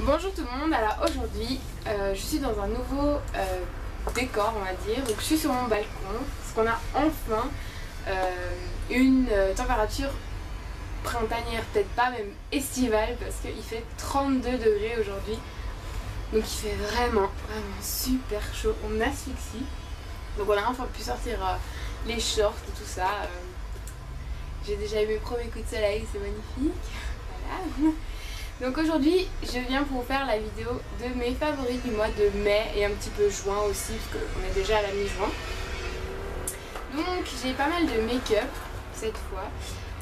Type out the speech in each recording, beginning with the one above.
Bonjour tout le monde, alors aujourd'hui je suis dans un nouveau décor on va dire, donc je suis sur mon balcon parce qu'on a enfin une température printanière, peut-être pas même estivale parce qu'il fait 32 degrés aujourd'hui, donc il fait vraiment super chaud, on asphyxie, donc on a enfin pu sortir les shorts et tout ça, j'ai déjà eu mes premiers coups de soleil, c'est magnifique, voilà. Donc aujourd'hui je viens pour vous faire la vidéo de mes favoris du mois de mai et un petit peu juin aussi parce qu'on est déjà à la mi-juin. Donc j'ai pas mal de make-up cette fois.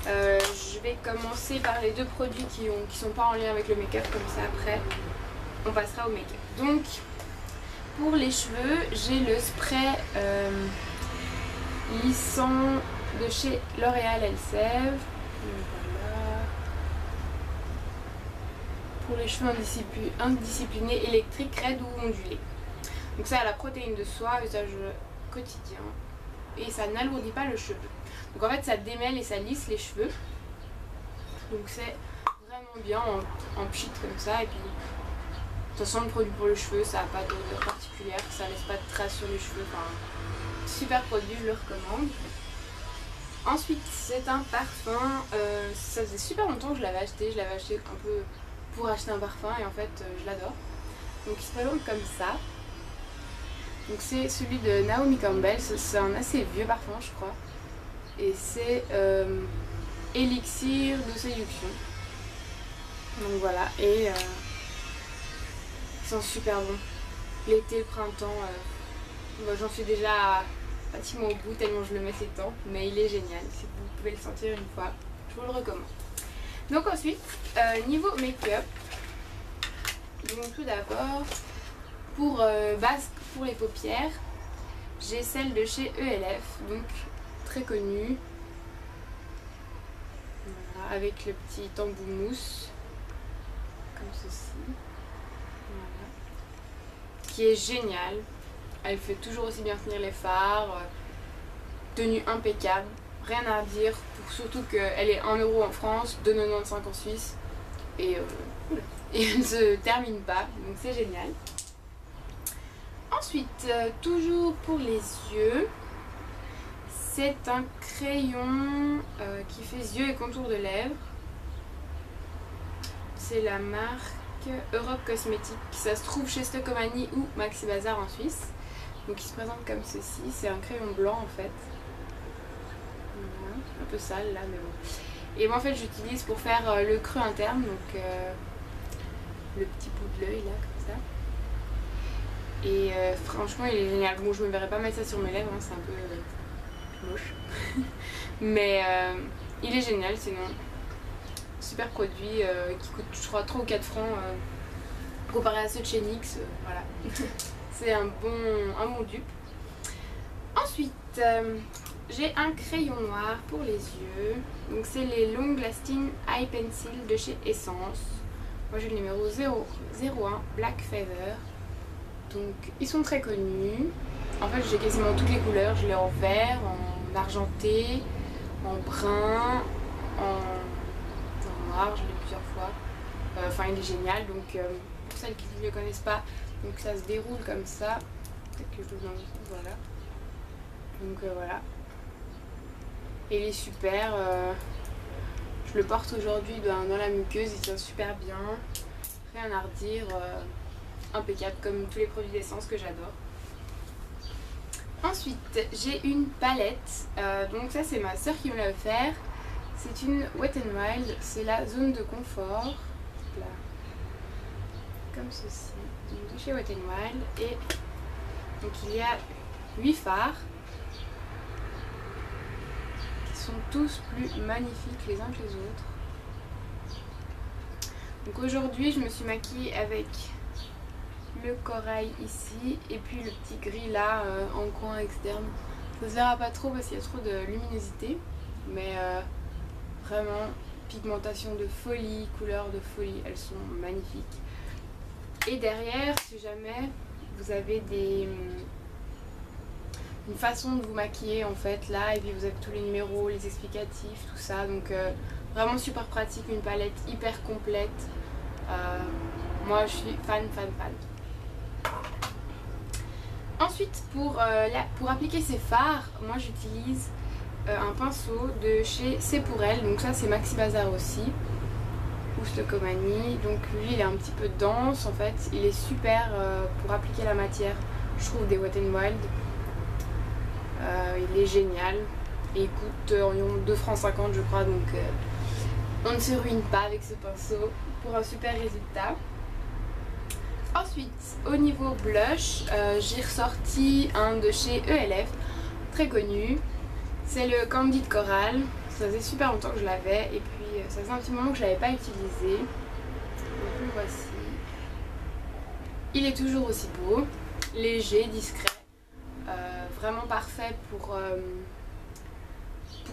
Je vais commencer par les deux produits qui sont pas en lien avec le make-up, comme ça après on passera au make-up. Donc pour les cheveux j'ai le spray lissant de chez L'Oréal Elseve. Pour les cheveux indisciplinés, électriques, raides ou ondulés. Donc ça a la protéine de soie, usage quotidien, et ça n'alourdit pas le cheveu. Donc en fait ça démêle et ça lisse les cheveux. Donc c'est vraiment bien en pchit comme ça. Et puis de toute façon le produit pour le cheveu, ça n'a pas d'odeur particulière, ça laisse pas de traces sur les cheveux. Enfin, super produit, je le recommande. Ensuite c'est un parfum, ça faisait super longtemps que je l'avais acheté un peu pour acheter un parfum et en fait je l'adore. Donc il se présente comme ça. Donc c'est celui de Naomi Campbell, c'est un assez vieux parfum je crois. Et c'est Élixir de séduction. Donc voilà, et ils sont super bons. L'été, le printemps, j'en suis déjà pratiquement au bout tellement je le mets ces temps, mais il est génial. Si vous pouvez le sentir une fois, je vous le recommande. Donc ensuite, niveau make-up, donc tout d'abord, pour base pour les paupières, j'ai celle de chez ELF, donc très connue, voilà, avec le petit embout mousse, comme ceci, voilà, qui est géniale. Elle fait toujours aussi bien tenir les fards, tenue impeccable. Rien à dire, surtout qu'elle est 1 € en France, 2,95 € en Suisse et elle ne se termine pas, donc c'est génial. Ensuite, toujours pour les yeux, c'est un crayon qui fait yeux et contours de lèvres. C'est la marque Europe Cosmétique, ça se trouve chez Stockomanie ou Maxi Bazar en Suisse. Donc il se présente comme ceci, c'est un crayon blanc en fait. Un peu sale là mais bon. Et moi en fait j'utilise pour faire le creux interne, donc le petit bout de l'œil là comme ça. Et franchement il est génial. Bon, je me verrai pas mettre ça sur mes lèvres, hein, c'est un peu moche. Mais il est génial sinon. Super produit qui coûte je crois 3 ou 4 francs comparé à ceux de chez NYX, voilà. C'est un bon dupe. Ensuite j'ai un crayon noir pour les yeux, donc c'est les Long Lasting Eye Pencil de chez Essence. Moi j'ai le numéro 001 Black Feather, donc ils sont très connus. En fait j'ai quasiment toutes les couleurs, je l'ai en vert, en argenté, en brun, en noir, je l'ai plusieurs fois. Enfin il est génial, donc pour celles qui ne le connaissent pas, donc ça se déroule comme ça, peut-être que je vous en... voilà. Donc voilà. Et il est super, je le porte aujourd'hui dans la muqueuse, il tient super bien, rien à redire, impeccable comme tous les produits d'essence que j'adore. Ensuite j'ai une palette, donc ça c'est ma soeur qui me l'a offert, c'est une Wet n Wild, c'est la zone de confort, là, comme ceci, donc de chez Wet n Wild, et donc il y a 8 fards. Sont tous plus magnifiques les uns que les autres. Donc aujourd'hui je me suis maquillée avec le corail ici et puis le petit gris là en coin externe. Ça se verra pas trop parce qu'il y a trop de luminosité, mais vraiment pigmentation de folie, couleurs de folie, elles sont magnifiques. Et derrière, si jamais vous avez une façon de vous maquiller en fait là, et puis vous avez tous les numéros, les explicatifs, tout ça, donc vraiment super pratique, une palette hyper complète, Moi je suis fan. Ensuite pour appliquer ces fards, moi j'utilise un pinceau de chez C'est pour elle, donc ça c'est Maxi Bazar aussi, ou Stockomanie. Donc lui il est un petit peu dense en fait, il est super pour appliquer la matière, je trouve, des Wet n Wild. Il est génial et il coûte environ 2,50 francs je crois, donc on ne se ruine pas avec ce pinceau pour un super résultat. Ensuite au niveau blush, j'ai ressorti un de chez ELF, très connu, c'est le Candid Coral. Ça faisait super longtemps que je l'avais et puis ça faisait un petit moment que je ne l'avais pas utilisé, donc le voici. Il est toujours aussi beau, léger, discret, vraiment parfait pour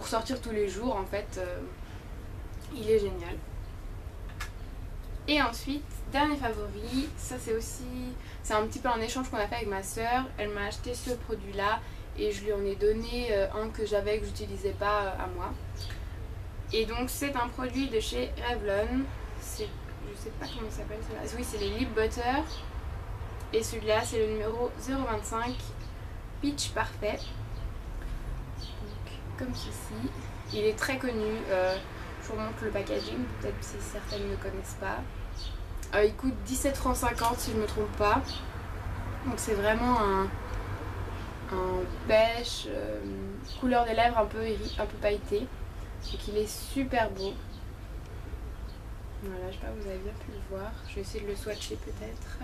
sortir tous les jours en fait. Il est génial. Et ensuite, dernier favori, ça c'est un petit peu un échange qu'on a fait avec ma soeur. Elle m'a acheté ce produit là et je lui en ai donné un que j'avais, que j'utilisais pas à moi. Et donc c'est un produit de chez Revlon, je sais pas comment ça s'appelle celui-là, oui c'est les Lip Butter. Et celui-là c'est le numéro 025 Peach Parfait. Donc comme ceci, il est très connu, je vous montre le packaging, peut-être si certaines ne connaissent pas. Il coûte 17,50 francs si je ne me trompe pas. Donc c'est vraiment un beige, couleur des lèvres un peu pailleté. Donc il est super beau. Voilà, je sais pas, vous avez bien pu le voir. Je vais essayer de le swatcher peut-être.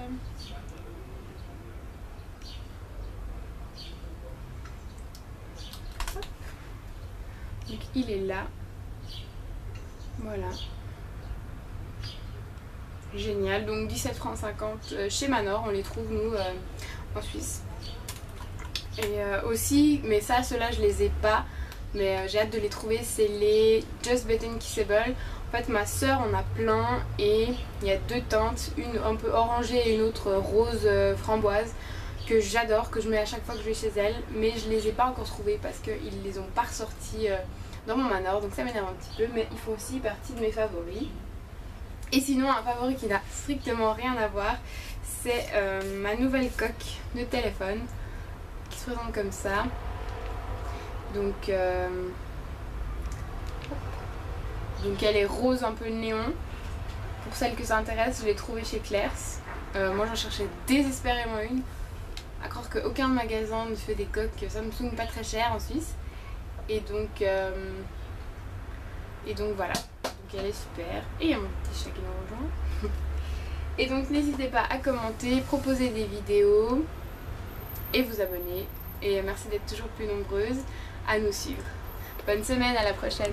Donc il est là. Voilà. Génial. Donc 17,50 francs chez Manor. On les trouve nous en Suisse. Et aussi, mais ça, ceux-là je les ai pas. Mais j'ai hâte de les trouver. C'est les Just Button Kissable. En fait ma soeur en a plein et il y a deux teintes. Une un peu orangée et une autre rose framboise. Que j'adore, que je mets à chaque fois que je vais chez elle. Mais je les ai pas encore trouvées parce qu'ils les ont pas ressortis dans mon Manor, donc ça m'énerve un petit peu, mais ils font aussi partie de mes favoris. Et sinon un favori qui n'a strictement rien à voir, c'est ma nouvelle coque de téléphone qui se présente comme ça. Donc elle est rose un peu néon. Pour celles que ça intéresse, je l'ai trouvée chez Claire's. Moi j'en cherchais désespérément une, à croire qu'aucun magasin ne fait des coques Samsung pas très chères en Suisse. Et donc voilà, donc elle est super. Et il y a mon petit chat qui nous rejoint. Et donc n'hésitez pas à commenter, proposer des vidéos et vous abonner. Et merci d'être toujours plus nombreuses à nous suivre. Bonne semaine, à la prochaine.